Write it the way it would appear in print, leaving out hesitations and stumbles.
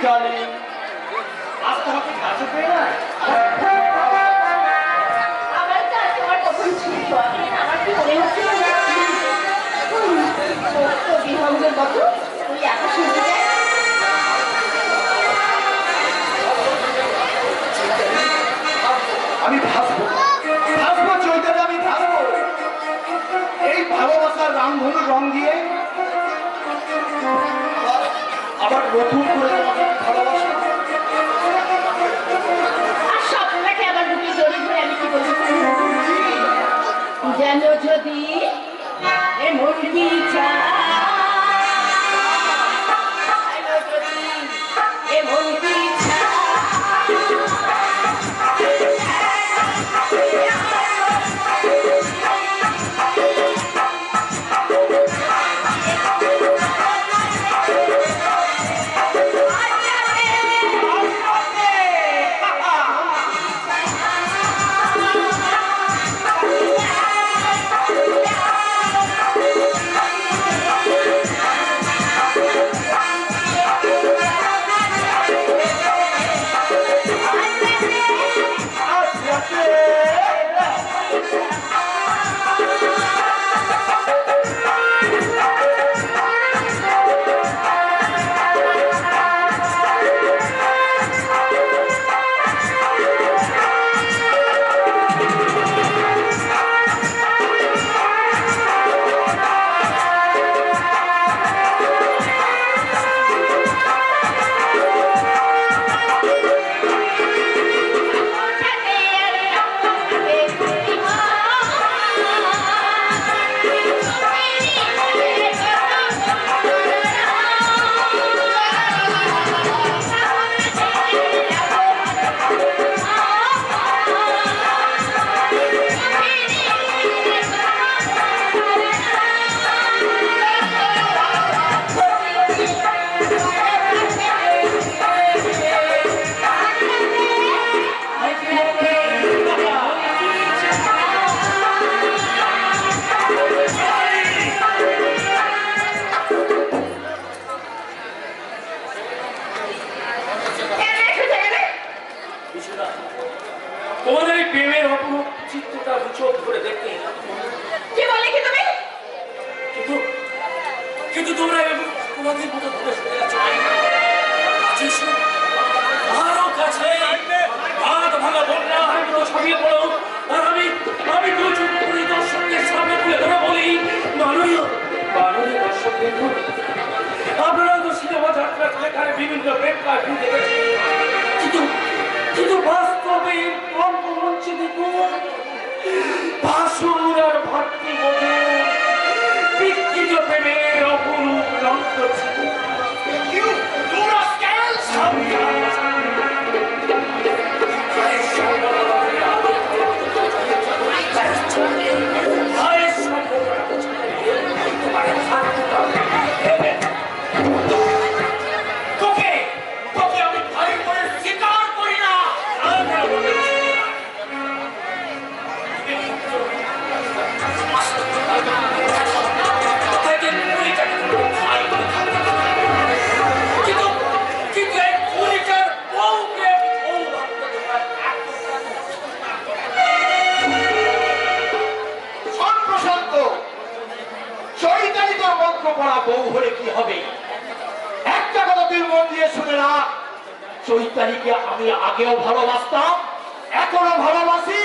Darling, আজ তোমাকে কাছে পেয়ে না আমার তো আজ তোমার কখন ছিল আমার কি মনে হচ্ছিল বিহঙ্গের মতো ওই আকাশে উঠে যায়। আমি ভাসবো ভাসবো চৈতালি, আমি ভাসবো এই ভালোবাসার রামধনু রং দিয়ে আবার নতুন করে তোমাকে ভালোবাসা। আর স্বপ্নটাকে আবার বুকে জড়িয়ে ধরে আমি কি বলবো যেন যদি এমন ইচ্ছা এমন ইচ্ছা তোমাদের এই প্রেমের অপরূপ চিত্রটা চোখ ধরে দেখতে কি বলে কি তুমি কিন্তু কিন্তু তোমরা তোমাদের মতো ধরে শুনে যাচ্ছ আরো কাছে হাত ভাঙা বন্যা আমি তো ছাপিয়ে পড়ো আর আমি আমি দু চোখ করে দর্শকদের সামনে তুলে ধরে বলি মাননীয় মাননীয় দর্শক বিন্দু, আপনারা তো সিনেমা যাত্রা এখানে বিভিন্ন প্রেক্ষা দেখেছি, কিন্তু কিন্তু বাস্তবে রঙ্গমঞ্চে দেখুন ভাসুর আর ভাতৃবোধে বিকৃত প্রেমের অপরূপ রঙ্গ ছিল। বউ হলে কি হবে? একটা কথা তুই মন দিয়ে শুনে রাখ, চৈতালিকে আমি আগেও ভালোবাসতাম, এখনো ভালোবাসি।